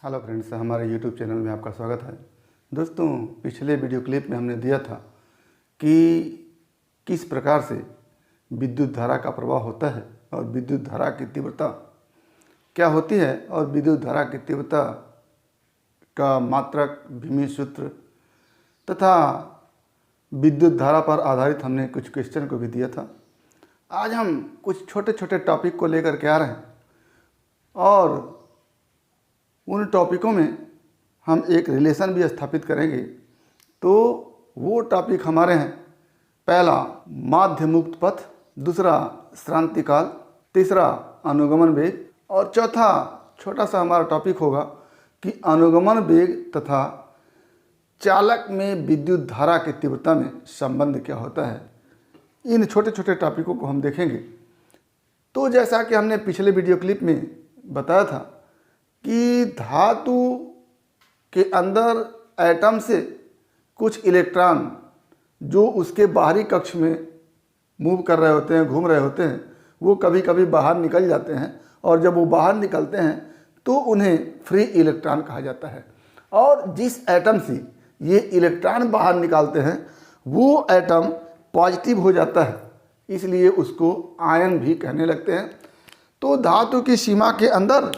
Hello friends, हमारे YouTube channel में आपका स्वागत है। दोस्तों, पिछले वीडियो क्लिप में हमने दिया था कि किस प्रकार से विद्युत धारा का प्रवाह होता है और विद्युत धारा की तीव्रता क्या होती है और विद्युत धारा की तीव्रता का मात्रक, भीमी सूत्र तथा विद्युत धारा पर आधारित हमने कुछ क्वेश्चन को भी दिया था। आज हम कुछ छोटे छोटे टॉपिक को लेकर के आ रहे हैं और उन टॉपिकों में हम एक रिलेशन भी स्थापित करेंगे। तो वो टॉपिक हमारे हैं, पहला माध्य मुक्त पथ, दूसरा श्रांतिकाल, तीसरा अनुगमन वेग और चौथा छोटा सा हमारा टॉपिक होगा कि अनुगमन वेग तथा चालक में विद्युत धारा की तीव्रता में संबंध क्या होता है। इन छोटे छोटे टॉपिकों को हम देखेंगे। तो जैसा कि हमने पिछले वीडियो क्लिप में बताया था कि धातु के अंदर एटम से कुछ इलेक्ट्रॉन जो उसके बाहरी कक्ष में मूव कर रहे होते हैं, घूम रहे होते हैं, वो कभी कभी बाहर निकल जाते हैं और जब वो बाहर निकलते हैं तो उन्हें फ्री इलेक्ट्रॉन कहा जाता है। और जिस एटम से ये इलेक्ट्रॉन बाहर निकालते हैं वो एटम पॉजिटिव हो जाता है, इसलिए उसको आयन भी कहने लगते हैं। तो धातु की सीमा के अंदर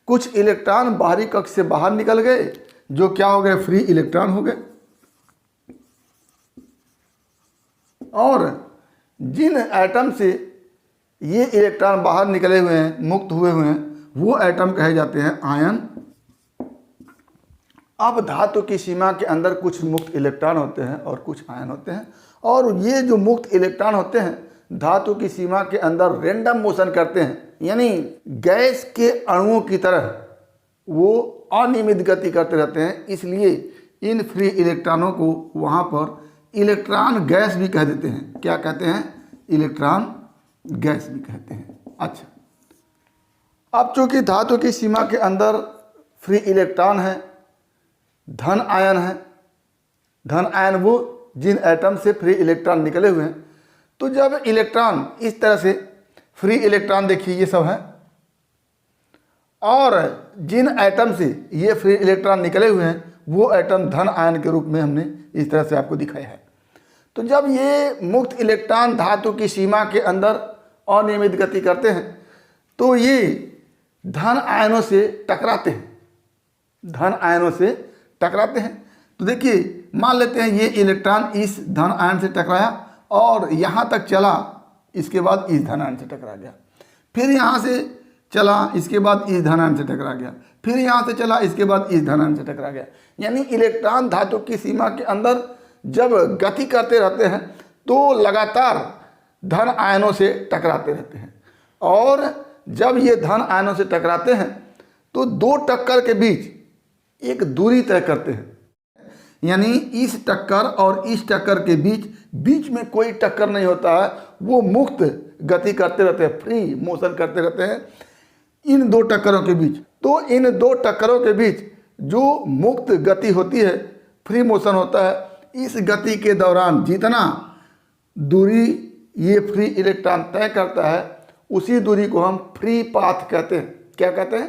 कुछ इलेक्ट्रॉन बाहरी कक्ष से बाहर निकल गए, जो क्या हो गए, फ्री इलेक्ट्रॉन हो गए। और जिन एटम से ये इलेक्ट्रॉन बाहर निकले हुए हैं, मुक्त हुए हुए हैं, वो एटम कहे जाते हैं आयन। अब धातु की सीमा के अंदर कुछ मुक्त इलेक्ट्रॉन होते हैं और कुछ आयन होते हैं, और ये जो मुक्त इलेक्ट्रॉन होते हैं धातु की सीमा के अंदर रेंडम मोशन करते हैं, यानी गैस के अणुओं की तरह वो अनियमित गति करते रहते हैं। इसलिए इन फ्री इलेक्ट्रॉनों को वहाँ पर इलेक्ट्रॉन गैस भी कह देते हैं। क्या कहते हैं? इलेक्ट्रॉन गैस भी कहते हैं। अच्छा, अब चूंकि धातु की सीमा के अंदर फ्री इलेक्ट्रॉन है, धन आयन है, धन आयन वो जिन एटम से फ्री इलेक्ट्रॉन निकले हुए हैं, तो जब इलेक्ट्रॉन इस तरह से फ्री इलेक्ट्रॉन, देखिए ये सब है, और जिन एटम से ये फ्री इलेक्ट्रॉन निकले हुए हैं वो एटम धन आयन के रूप में हमने इस तरह से आपको दिखाया है। तो जब ये मुक्त इलेक्ट्रॉन धातु की सीमा के अंदर अनियमित गति करते हैं तो ये धन आयनों से टकराते हैं, धन आयनों से टकराते हैं। तो देखिए, मान लेते हैं ये इलेक्ट्रॉन इस धन आयन से टकराया और यहाँ तक चला, इसके बाद इस धन आयन से टकरा गया, फिर यहाँ से चला, इसके बाद इस धन आयन से टकरा गया, फिर यहाँ से चला, इसके बाद इस धन आयन से टकरा गया। यानी इलेक्ट्रॉन धातु की सीमा के अंदर जब गति करते रहते हैं तो लगातार धन आयनों से टकराते रहते हैं, और जब ये धन आयनों से टकराते हैं तो दो टक्कर के बीच एक दूरी तय करते हैं। यानी इस टक्कर और इस टक्कर के बीच में कोई टक्कर नहीं होता है, वो मुक्त गति करते रहते हैं, फ्री मोशन करते रहते हैं इन दो टक्करों के बीच। तो इन दो टक्करों के बीच जो मुक्त गति होती है, फ्री मोशन होता है, इस गति के दौरान जितना दूरी ये फ्री इलेक्ट्रॉन तय करता है उसी दूरी को हम फ्री पाथ कहते हैं। क्या कहते हैं?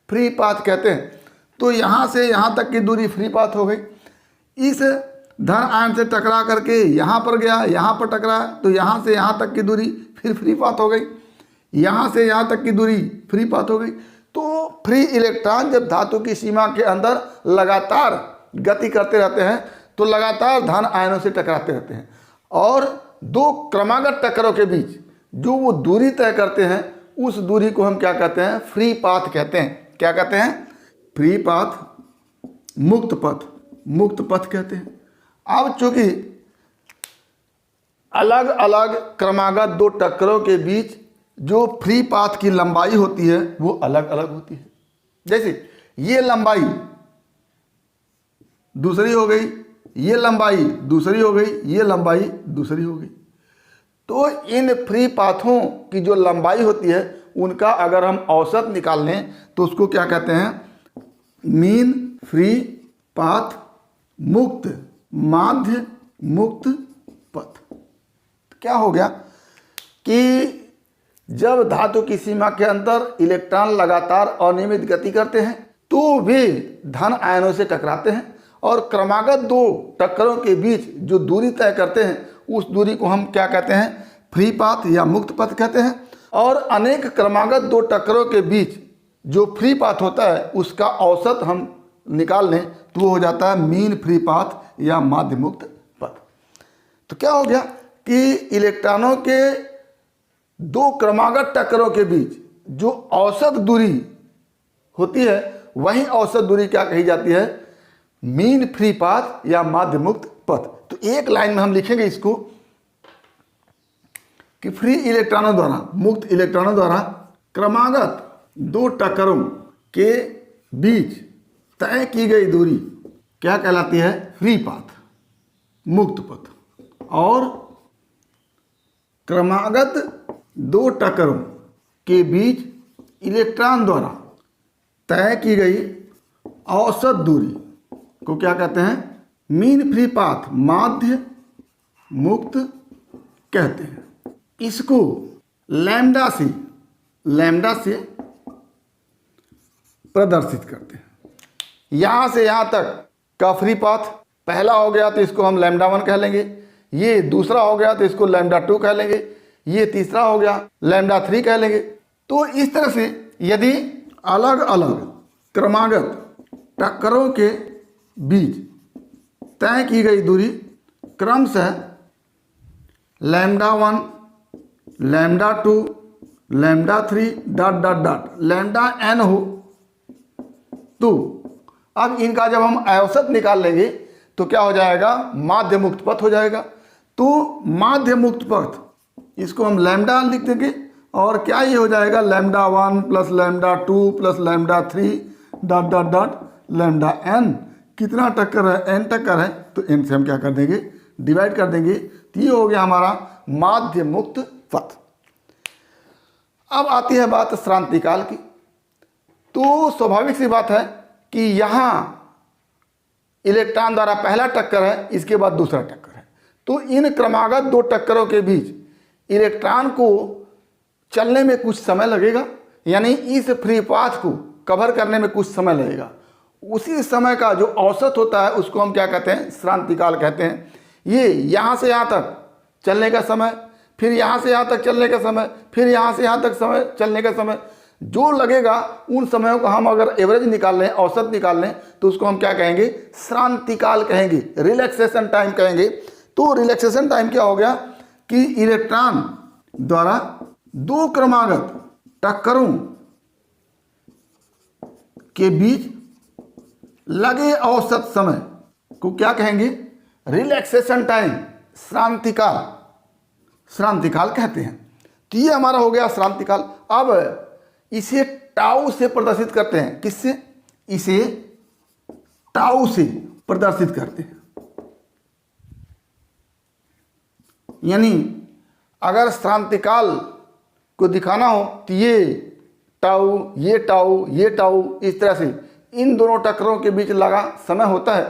फ्री पाथ कहते हैं। तो यहाँ से यहाँ तक की दूरी फ्री पाथ हो गई। इस धन आयन से टकरा करके यहाँ पर गया, यहाँ पर टकराया, तो यहाँ से यहाँ तक की दूरी फिर फ्री पाथ हो गई, यहाँ से यहाँ तक की दूरी फ्री पाथ हो गई। तो फ्री इलेक्ट्रॉन जब धातु की सीमा के अंदर लगातार गति करते रहते हैं तो लगातार धन आयनों से टकराते रहते हैं, और दो क्रमागत टक्करों के बीच जो वो दूरी तय करते हैं उस दूरी को हम क्या कहते हैं? फ्री पाथ कहते हैं। क्या कहते हैं? फ्री पाथ, मुक्त पथ, मुक्त पथ कहते हैं। अब चूंकि अलग अलग क्रमागत दो टक्करों के बीच जो फ्री पाथ की लंबाई होती है वो अलग अलग होती है। जैसे ये लंबाई दूसरी हो गई, ये लंबाई दूसरी हो गई, ये लंबाई दूसरी हो गई। तो इन फ्री पाथों की जो लंबाई होती है उनका अगर हम औसत निकाल लें तो उसको क्या कहते हैं? मीन फ्री पाथ मुक्त माध्य मुक्त पथ। क्या हो गया कि जब धातु की सीमा के अंदर इलेक्ट्रॉन लगातार अनियमित गति करते हैं तो वे धन आयनों से टकराते हैं और क्रमागत दो टक्करों के बीच जो दूरी तय करते हैं उस दूरी को हम क्या कहते हैं, फ्री पाथ या मुक्त पथ कहते हैं। और अनेक क्रमागत दो टक्करों के बीच जो फ्री पाथ होता है उसका औसत हम निकाल लें तो वो हो जाता है मीन फ्री पाथ या माध्य मुक्त पथ। तो क्या हो गया कि इलेक्ट्रॉनों के दो क्रमागत टक्करों के बीच जो औसत दूरी होती है वही औसत दूरी क्या कही जाती है, मीन फ्री पाथ या माध्य मुक्त पथ। तो एक लाइन में हम लिखेंगे इसको कि फ्री इलेक्ट्रॉनों द्वारा, मुक्त इलेक्ट्रॉनों द्वारा क्रमागत दो टक्करों के बीच तय की गई दूरी क्या कहलाती है, फ्री पाथ, मुक्त पथ। और क्रमागत दो टक्करों के बीच इलेक्ट्रॉन द्वारा तय की गई औसत दूरी को क्या कहते हैं, मीन फ्री पाथ, माध्य मुक्त कहते हैं। इसको लैम्डा से प्रदर्शित करते हैं। यहां से यहां तक का फ्री पाथ पहला हो गया तो इसको हम लैम्डा 1 कह लेंगे, ये दूसरा हो गया तो इसको लैम्डा 2 कह लेंगे, ये तीसरा हो गया लैम्डा 3 कह लेंगे। तो इस तरह से यदि अलग अलग क्रमागत टक्करों के बीच तय की गई दूरी क्रमशः lambda 1, lambda 2, lambda 3 dot dot dot lambda n हो, तो अब इनका जब हम औसत निकाल लेंगे तो क्या हो जाएगा, माध्य मुक्त पथ हो जाएगा। तो माध्य मुक्त पथ इसको हम लैम्डा लिख देंगे और क्या ये हो जाएगा, lambda 1 plus lambda 2 plus lambda 3 dot dot dot lambda n। कितना टक्कर है, n टक्कर है, तो n से हम क्या कर देंगे, डिवाइड कर देंगे। तो ये हो गया हमारा माध्य मुक्त पथ। अब आती है बात श्रांतिकाल की। तो स्वाभाविक सी बात है कि यहाँ इलेक्ट्रॉन द्वारा पहला टक्कर है, इसके बाद दूसरा टक्कर है। तो इन क्रमागत दो टक्करों के बीच इलेक्ट्रॉन को चलने में कुछ समय लगेगा, यानी इस फ्री पाथ को कवर करने में कुछ समय लगेगा। उसी समय का जो औसत होता है उसको हम क्या कहते हैं, श्रांतिकाल कहते हैं। ये यहाँ से यहाँ तक चलने का समय, फिर यहाँ से यहाँ तक चलने का समय, फिर यहाँ से यहाँ तक समय चलने का समय जो लगेगा, उन समयों को हम अगर एवरेज निकाल लें, औसत निकाल लें, तो उसको हम क्या कहेंगे, श्रांतिकाल कहेंगे, रिलैक्सेशन टाइम कहेंगे। तो रिलैक्सेशन टाइम क्या हो गया कि इलेक्ट्रॉन द्वारा दो क्रमागत टक्करों के बीच लगे औसत समय को क्या कहेंगे, रिलैक्सेशन टाइम, श्रांतिकाल कहते हैं। तो ये हमारा हो गया श्रांतिकाल। अब इसे टाउ से प्रदर्शित करते हैं। किससे, इसे टाउ से प्रदर्शित करते हैं। यानी अगर श्रांतिकाल को दिखाना हो तो ये टाउ, ये टाउ, ये टाउ, इस तरह से इन दोनों टक्करों के बीच लगा समय होता है।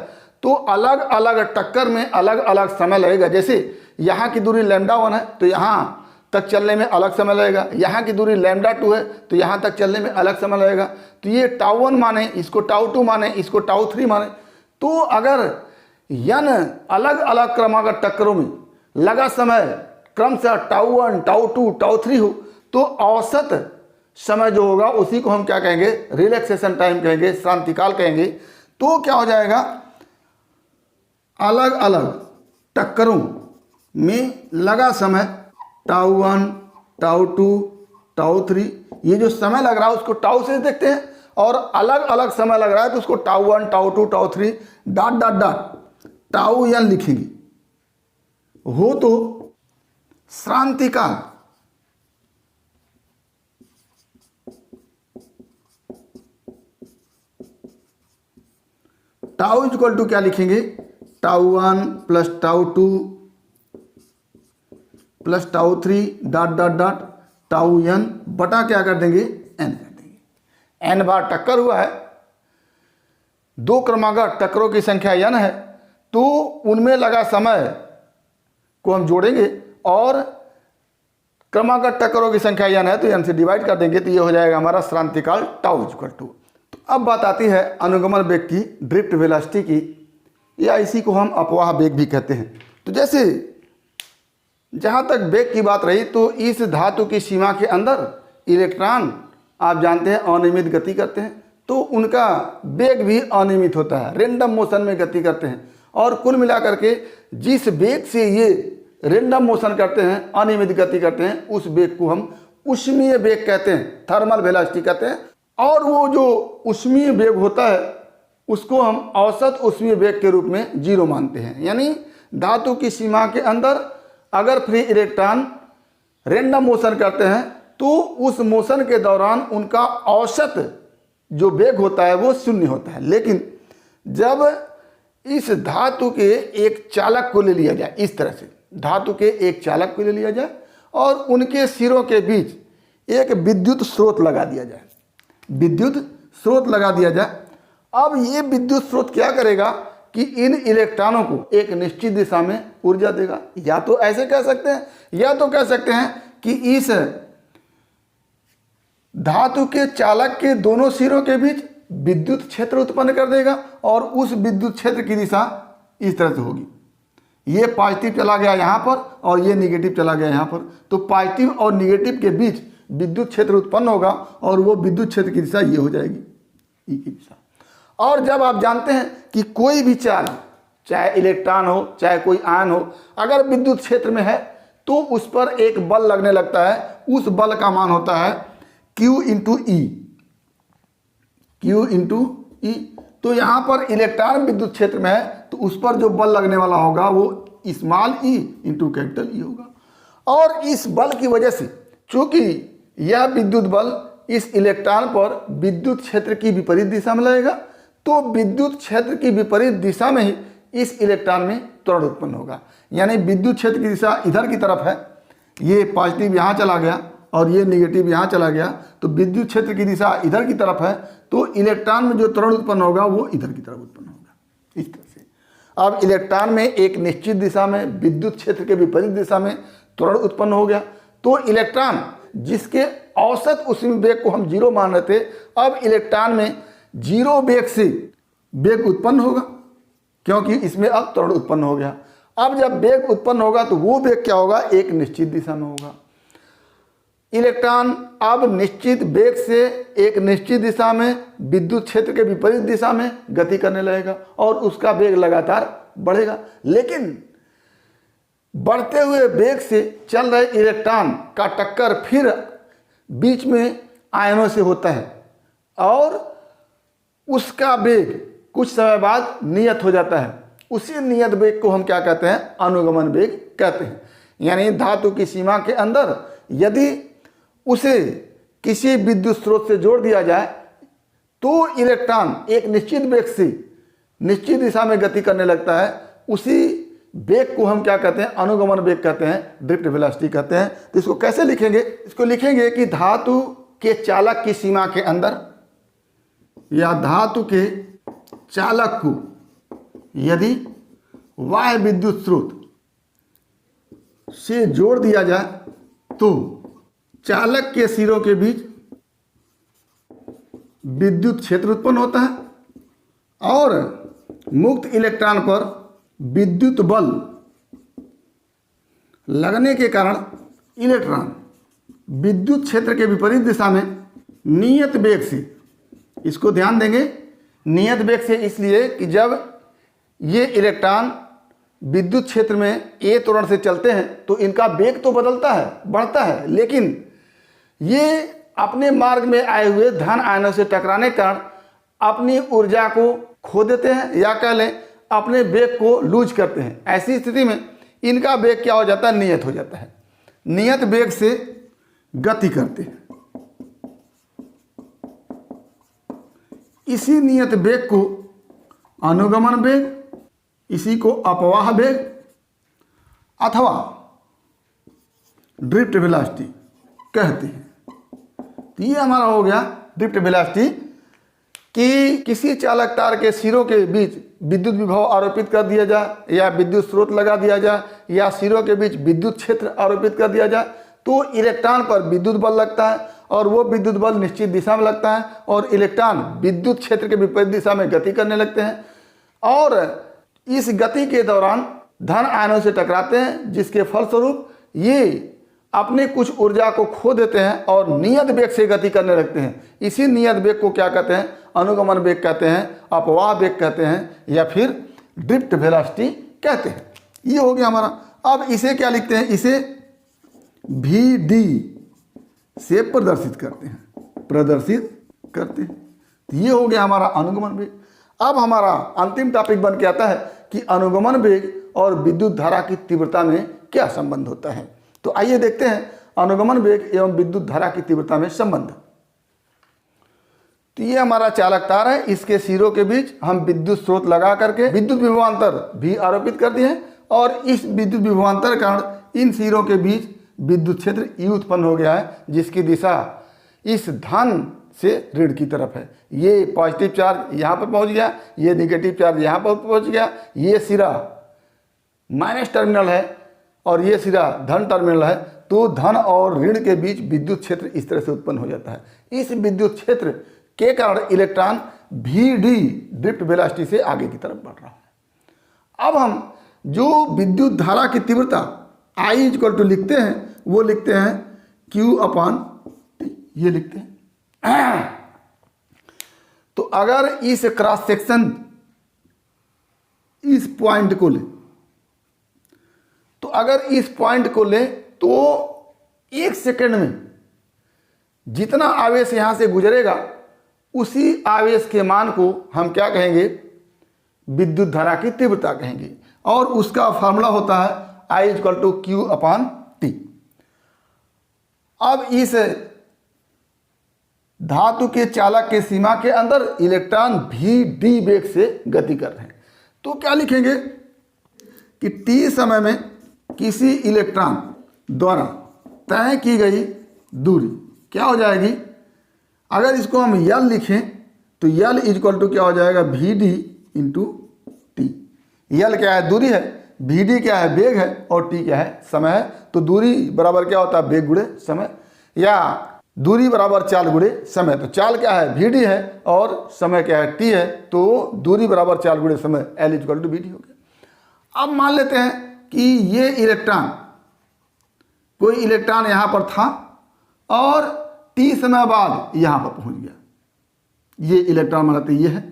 तो अलग अलग टक्कर में अलग अलग समय लगेगा। जैसे यहाँ की दूरी लैम्डा 1 है तो यहाँ तक चलने में अलग समय लगेगा, यहाँ की दूरी लैम्डा 2 है तो यहाँ तक चलने में अलग समय लगेगा। तो ये टाउ 1 माने, इसको टाउ 2 माने, इसको टाउ 3 माने। तो अगर n अलग अलग क्रमागत टक्करों में लगा समय क्रमशः टाउ 1, टाउ 2, टाउ 3 हो, तो औसत समय जो होगा उसी को हम क्या कहेंगे, रिलैक्सेशन टाइम कहेंगे, श्रांतिकाल कहेंगे। तो क्या हो जाएगा, अलग अलग टक्करों में लगा समय टाउ 1, टाउ 2, टाउ 3, ये जो समय लग रहा है उसको टाउ से देखते हैं, और अलग अलग समय लग रहा है तो उसको tau 1, tau 2, tau 3 dot dot dot tau n लिखेंगे। हो तो श्रांतिकाल टाउ इक्वल टू क्या लिखेंगे, tau 1 plus tau 2 plus tau 3 dot dot dot tau n बटा क्या कर देंगे, n कर देंगे। n बार टक्कर हुआ है, दो क्रमागत टक्करों की संख्या n है, तो उनमें लगा समय को हम जोड़ेंगे और क्रमागत टक्करों की संख्या n है तो n से डिवाइड कर देंगे। तो ये हो जाएगा हमारा श्रांतिकाल टाउ इक्वल टू। तो अब बात आती है अनुगमन वेग की, ड्रिफ्ट वेलोसिटी की, या इसी को हम अपवाह वेग भी कहते हैं। तो जैसे जहाँ तक वेग की बात रही, तो इस धातु की सीमा के अंदर इलेक्ट्रॉन आप जानते हैं अनियमित गति करते हैं, तो उनका वेग भी अनियमित होता है, रेंडम मोशन में गति करते हैं। और कुल मिलाकर के जिस वेग से ये रेंडम मोशन करते हैं, अनियमित गति करते हैं, उस वेग को हम ऊष्मीय वेग कहते हैं, थर्मल वेलोसिटी कहते हैं। और वो जो ऊष्मीय वेग होता है उसको हम औसत ऊष्मीय वेग के रूप में 0 मानते हैं। यानी धातु की सीमा के अंदर अगर फ्री इलेक्ट्रॉन रेंडम मोशन करते हैं तो उस मोशन के दौरान उनका औसत जो वेग होता है वो 0 होता है। लेकिन जब इस धातु के एक चालक को ले लिया जाए, इस तरह से धातु के एक चालक को ले लिया जाए और उनके सिरों के बीच एक विद्युत स्रोत लगा दिया जाए, विद्युत स्रोत लगा दिया जाए। अब ये विद्युत स्रोत क्या करेगा कि इन इलेक्ट्रॉनों को एक निश्चित दिशा में ऊर्जा देगा। या तो ऐसे कह सकते हैं, या तो कह सकते हैं कि इस धातु के चालक के दोनों सिरों के बीच विद्युत क्षेत्र उत्पन्न कर देगा और उस विद्युत क्षेत्र की दिशा इस तरह से होगी। ये पॉजिटिव चला गया यहाँ पर और ये निगेटिव चला गया यहाँ पर, तो पॉजिटिव और निगेटिव के बीच विद्युत क्षेत्र उत्पन्न होगा और वो विद्युत क्षेत्र की दिशा ये हो जाएगी, ई की दिशा। और जब आप जानते हैं कि कोई भी चार्ज, चाहे इलेक्ट्रॉन हो चाहे कोई आयन हो, अगर विद्युत क्षेत्र में है तो उस पर एक बल लगने लगता है। उस बल का मान होता है Q इंटू ई, Q इंटू ई। तो यहाँ पर इलेक्ट्रॉन विद्युत क्षेत्र में है तो उस पर जो बल लगने वाला होगा वो small E into capital E होगा। और इस बल की वजह से, चूंकि यह विद्युत बल इस इलेक्ट्रॉन पर विद्युत क्षेत्र की विपरीत दिशा में लगेगा, तो विद्युत क्षेत्र की विपरीत दिशा में ही इस इलेक्ट्रॉन में त्वरण उत्पन्न होगा। यानी विद्युत क्षेत्र की दिशा इधर की तरफ है, ये पॉजिटिव यहाँ चला गया और ये निगेटिव यहाँ चला गया, तो विद्युत क्षेत्र की दिशा इधर की तरफ है, तो इलेक्ट्रॉन में जो त्वरण उत्पन्न होगा वो इधर की तरफ उत्पन्न होगा, इस तरह से। अब इलेक्ट्रॉन में एक निश्चित दिशा में विद्युत क्षेत्र के विपरीत दिशा में त्वरण उत्पन्न हो गया, तो इलेक्ट्रॉन जिसके औसत ऊष्मीय वेग को हम 0 मान रहे थे, अब इलेक्ट्रॉन में 0 वेग से वेग उत्पन्न होगा, क्योंकि इसमें अब त्वरण उत्पन्न हो गया। अब जब वेग उत्पन्न होगा तो वो वेग क्या होगा, एक निश्चित दिशा में होगा। इलेक्ट्रॉन अब निश्चित वेग से एक निश्चित दिशा में विद्युत क्षेत्र के विपरीत दिशा में गति करने लगेगा और उसका वेग लगातार बढ़ेगा। लेकिन बढ़ते हुए वेग से चल रहे इलेक्ट्रॉन का टक्कर फिर बीच में आयनों से होता है और उसका वेग कुछ समय बाद नियत हो जाता है। उसी नियत वेग को हम क्या कहते हैं, अनुगमन वेग कहते हैं। यानी धातु की सीमा के अंदर यदि उसे किसी विद्युत स्रोत से जोड़ दिया जाए तो इलेक्ट्रॉन एक निश्चित वेग से निश्चित दिशा में गति करने लगता है। उसी वेग को हम क्या कहते हैं, अनुगमन वेग कहते हैं, ड्रिफ्ट वेलोसिटी कहते हैं। तो इसको कैसे लिखेंगे, इसको लिखेंगे कि धातु के चालक की सीमा के अंदर या धातु के चालक को यदि बाह्य विद्युत स्रोत से जोड़ दिया जाए तो चालक के सिरों के बीच विद्युत क्षेत्र उत्पन्न होता है और मुक्त इलेक्ट्रॉन पर विद्युत बल लगने के कारण इलेक्ट्रॉन विद्युत क्षेत्र के विपरीत दिशा में नियत वेग से, इसको ध्यान देंगे, नियत वेग से इसलिए कि जब ये इलेक्ट्रॉन विद्युत क्षेत्र में ए त्वरण से चलते हैं तो इनका वेग तो बदलता है, बढ़ता है, लेकिन ये अपने मार्ग में आए हुए धन आयनों से टकराने के कारण अपनी ऊर्जा को खो देते हैं, या कह लें अपने वेग को लूज करते हैं। ऐसी स्थिति में इनका वेग क्या हो जाता है, नियत हो जाता है। नियत वेग से गति करते हैं। इसी नियत वेग को अनुगमन वेग, इसी को अपवाह वेग अथवा ड्रिफ्ट वेलोसिटी कहते हैं। तो ये हमारा हो गया ड्रिफ्ट वेलोसिटी कि किसी चालक तार के सिरों के बीच विद्युत विभव आरोपित कर दिया जाए या विद्युत स्रोत लगा दिया जाए या सिरों के बीच विद्युत क्षेत्र आरोपित कर दिया जाए तो इलेक्ट्रॉन पर विद्युत बल लगता है और वो विद्युत बल निश्चित दिशा में लगता है और इलेक्ट्रॉन विद्युत क्षेत्र के विपरीत दिशा में गति करने लगते हैं और इस गति के दौरान धन आयनों से टकराते हैं, जिसके फलस्वरूप ये अपने कुछ ऊर्जा को खो देते हैं और नियत वेग से गति करने लगते हैं। इसी नियत वेग को क्या कहते हैं? अनुगमन वेग कहते हैं, अपवाह वेग कहते हैं या फिर ड्रिफ्ट वेलोसिटी कहते हैं। ये हो गया हमारा। अब इसे क्या लिखते हैं? इसे भी डी से प्रदर्शित करते हैं। तो ये हो गया हमारा अनुगमन वेग। अब हमारा अंतिम टॉपिक बन के आता है कि अनुगमन वेग और विद्युत धारा की तीव्रता में क्या संबंध होता है। तो आइए देखते हैं अनुगमन वेग एवं विद्युत धारा की तीव्रता में संबंध। तो ये हमारा चालक तार है, इसके सिरों के बीच हम विद्युत स्रोत लगा करके विद्युत विभवांतर भी आरोपित कर दिए हैं और इस विद्युत विभवांतर के कारण इन सिरों के बीच विद्युत क्षेत्र E उत्पन्न हो गया है, जिसकी दिशा इस धन से ऋण की तरफ है। ये पॉजिटिव चार्ज यहाँ पर पहुँच गया, ये निगेटिव चार्ज यहाँ पर पहुँच गया, ये सिरा माइनस टर्मिनल है और ये सिरा धन टर्मिनल है। तो धन और ऋण के बीच विद्युत क्षेत्र इस तरह से उत्पन्न हो जाता है। इस विद्युत क्षेत्र के कारण इलेक्ट्रॉन भी डी ड्रिफ्ट वेलोसिटी से आगे की तरफ बढ़ रहा है। अब हम जो विद्युत धारा की तीव्रता I इक्वल टू लिखते हैं वो लिखते हैं Q/T, ये लिखते हैं। तो अगर इस क्रॉस सेक्शन इस पॉइंट को ले तो 1 सेकंड में जितना आवेश यहां से गुजरेगा उसी आवेश के मान को हम क्या कहेंगे? विद्युत धारा की तीव्रता कहेंगे और उसका फॉर्मूला होता है I इक्वल टू Q/T। अब इस धातु के चालक के सीमा के अंदर इलेक्ट्रॉन भी डी वेग से गति कर रहे हैं। तो क्या लिखेंगे कि T समय में किसी इलेक्ट्रॉन द्वारा तय की गई दूरी क्या हो जाएगी? अगर इसको हम L लिखें तो L इक्वल टू क्या हो जाएगा? VD into T. L क्या है? दूरी है, VD क्या है? वेग है और T क्या है? समय है। तो दूरी बराबर क्या होता है? वेग गुणे समय, या दूरी बराबर चाल गुणे समय। तो चाल क्या है? VD है और समय क्या है? T है। तो दूरी बराबर चाल गुणे समय, L इक्वल टू VD हो गया। अब मान लेते हैं कि ये इलेक्ट्रॉन, कोई इलेक्ट्रॉन यहाँ पर था और T समय बाद यहाँ पर पहुँच गया। ये इलेक्ट्रॉन मानते ये है।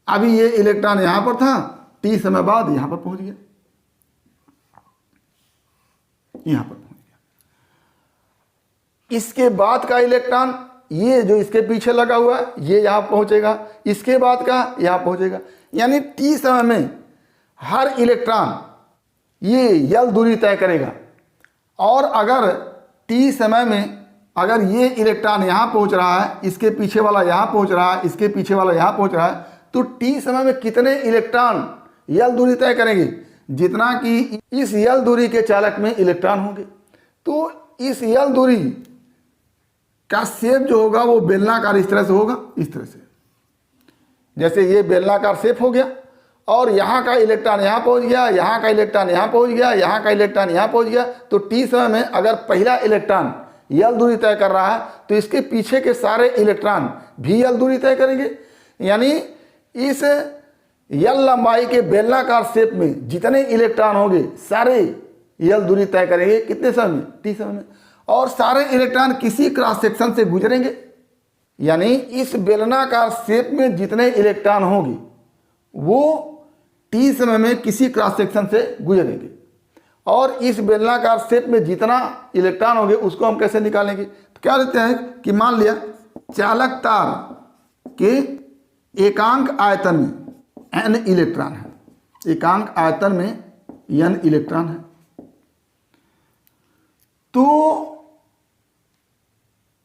अभी ये इलेक्ट्रॉन यहाँ पर था, T समय बाद यहाँ पर पहुँच गया, यहाँ पर पहुँच गया। इसके बाद का इलेक्ट्रॉन, ये जो इसके पीछे लगा हुआ है, ये यहाँ पहुँचेगा, इसके बाद का यहाँ पहुँचेगा। यानी T समय में हर इलेक्ट्रॉन ये L दूरी तय करेगा और अगर T समय में अगर ये इलेक्ट्रॉन यहाँ पहुँच रहा है, इसके पीछे वाला यहाँ पहुँच रहा है, इसके पीछे वाला यहाँ पहुँच रहा है, तो T समय में कितने इलेक्ट्रॉन L दूरी तय करेंगे? जितना कि इस L दूरी के चालक में इलेक्ट्रॉन होंगे। तो इस L दूरी का शेप जो होगा वो बेलनाकार इस तरह से होगा, इस तरह से। जैसे ये बेलनाकार शेप हो गया और यहाँ का इलेक्ट्रॉन यहाँ पहुँच गया, यहाँ का इलेक्ट्रॉन यहाँ पहुँच गया, यहाँ का इलेक्ट्रॉन यहाँ पहुँच गया। तो T समय में अगर पहला इलेक्ट्रॉन L दूरी तय कर रहा है तो इसके पीछे के सारे इलेक्ट्रॉन भी L दूरी तय करेंगे। यानी इस L लंबाई के बेलनाकार शेप में जितने इलेक्ट्रॉन होंगे सारे L दूरी तय करेंगे। कितने समय में? T समय में। और सारे इलेक्ट्रॉन किसी क्रॉस सेक्शन से गुजरेंगे। यानी इस बेलनाकार शेप में जितने इलेक्ट्रॉन होंगे वो T समय में किसी क्रॉस सेक्शन से गुजरेंगे और इस बेलनाकार शेप में जितना इलेक्ट्रॉन होंगे उसको हम कैसे निकालेंगे? तो क्या लेते हैं कि मान लिया चालक तार के एकांक आयतन में n इलेक्ट्रॉन है, एकांक आयतन में n इलेक्ट्रॉन है। तो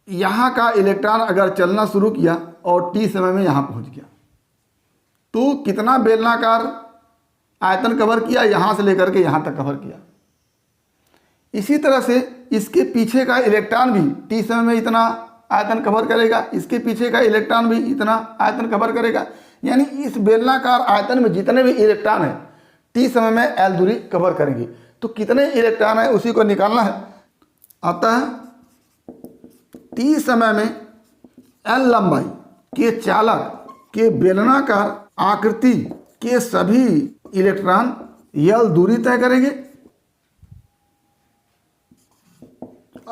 यहाँ का इलेक्ट्रॉन अगर चलना शुरू किया और T समय में यहाँ पहुँच गया तो कितना बेलनाकार आयतन कवर किया? यहाँ से लेकर के यहाँ तक कवर किया। इसी तरह से इसके पीछे का इलेक्ट्रॉन भी T समय में इतना आयतन कवर करेगा, इसके पीछे का इलेक्ट्रॉन भी इतना आयतन कवर करेगा। यानी इस बेलनाकार आयतन में जितने भी इलेक्ट्रॉन हैं T समय में L दूरी कवर करेंगे। तो कितने इलेक्ट्रॉन है उसी को निकालना है। आता है t समय में l लंबाई के चालक के बेलनाकार आकृति के सभी इलेक्ट्रॉन l दूरी तय करेंगे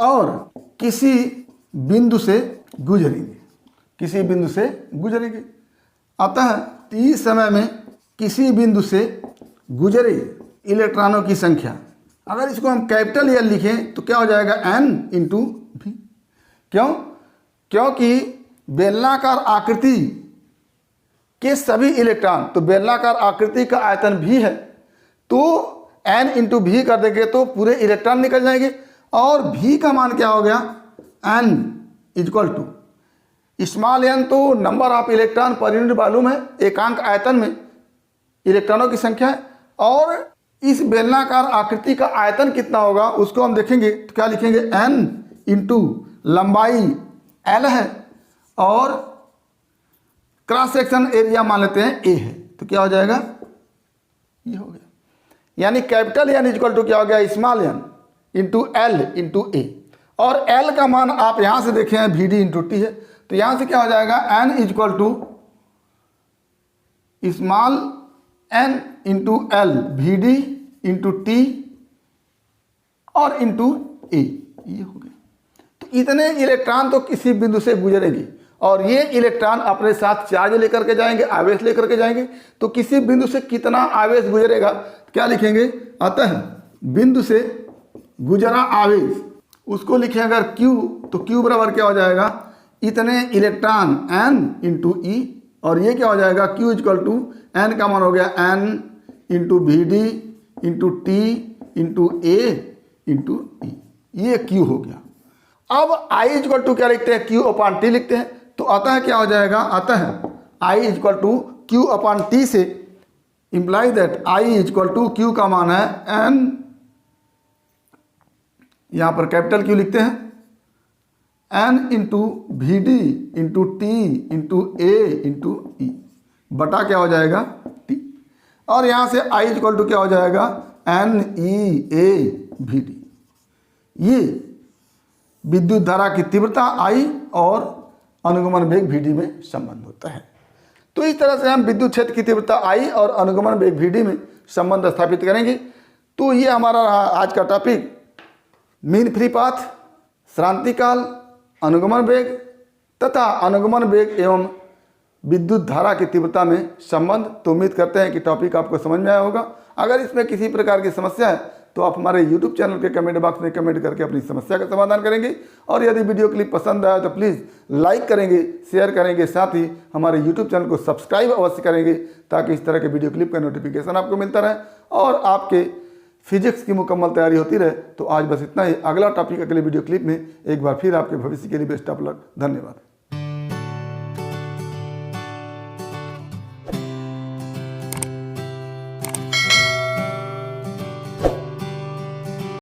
और किसी बिंदु से गुजरेंगे। अतः t समय में किसी बिंदु से गुजरे इलेक्ट्रॉनों की संख्या, अगर इसको हम कैपिटल L लिखें तो क्या हो जाएगा n इंटू v। क्यों? क्योंकि बेलनाकार आकृति के सभी इलेक्ट्रॉन, तो बेलनाकार आकृति का आयतन v है, तो n इंटू वी कर देंगे तो पूरे इलेक्ट्रॉन निकल जाएंगे। और v का मान क्या हो गया? n equal to small n तो number of electron per unit volume है, एकांक आयतन में इलेक्ट्रॉनों की संख्या है। और इस बेलनाकार आकृति का आयतन कितना होगा उसको हम देखेंगे तो क्या लिखेंगे? n इंटू लंबाई l है और क्रॉस सेक्शन एरिया मान लेते हैं a है, तो क्या हो जाएगा? ये हो गया। यानी कैपिटल N इक्वल टू क्या हो गया? Small n into l into a। और l का मान आप यहाँ से देखें Vd इंटू टी है, तो यहाँ से क्या हो जाएगा? n equal to small n into l Vd into T और इंटू a। ये हो गया। तो इतने इलेक्ट्रॉन तो किसी बिंदु से गुजरेंगे और ये इलेक्ट्रॉन अपने साथ चार्ज लेकर के जाएंगे, आवेश लेकर के जाएंगे। तो किसी बिंदु से कितना आवेश गुजरेगा क्या लिखेंगे? अतः बिंदु से गुजरा आवेश उसको लिखें अगर Q, तो Q बराबर क्या हो जाएगा? इतने इलेक्ट्रॉन n इंटू ई, और ये क्या हो जाएगा? Q इक्वल टू n का मान हो गया n into V D into T into A into E. ये Q हो गया। अब I इक्वल टू क्या लिखते हैं? Q अपॉन टी लिखते हैं। तो अतः क्या हो जाएगा? अतः I equal to Q upon T से imply that I equal to Q का मान है n, यहाँ पर कैपिटल Q लिखते हैं n into V D into T into A into E बटा क्या हो जाएगा? टी। और यहाँ से I इक्वल टू क्या हो जाएगा? n e a V D. ये विद्युत धारा की तीव्रता I और अनुगमन वेग Vd में संबंध होता है। तो इस तरह से हम विद्युत क्षेत्र की तीव्रता I और अनुगमन वेग Vd में संबंध स्थापित करेंगे। तो ये हमारा रहा आज का टॉपिक, मीन फ्री पाथ, श्रांतिकाल, अनुगमन वेग तथा अनुगमन वेग एवं विद्युत धारा की तीव्रता में संबंध। तो उम्मीद करते हैं कि टॉपिक आपको समझ में आया होगा। अगर इसमें किसी प्रकार की समस्या है तो आप हमारे YouTube चैनल के कमेंट बॉक्स में कमेंट करके अपनी समस्या का समाधान करेंगे। और यदि वीडियो क्लिप पसंद आया तो प्लीज़ लाइक करेंगे, शेयर करेंगे, साथ ही हमारे YouTube चैनल को सब्सक्राइब अवश्य करेंगे ताकि इस तरह के वीडियो क्लिप का नोटिफिकेशन आपको मिलता रहे और आपके फिजिक्स की मुकम्मल तैयारी होती रहे। तो आज बस इतना ही। अगला टॉपिक अगले वीडियो क्लिप में एक बार फिर आपके भविष्य के लिए बेस्ट ऑफ लक। धन्यवाद।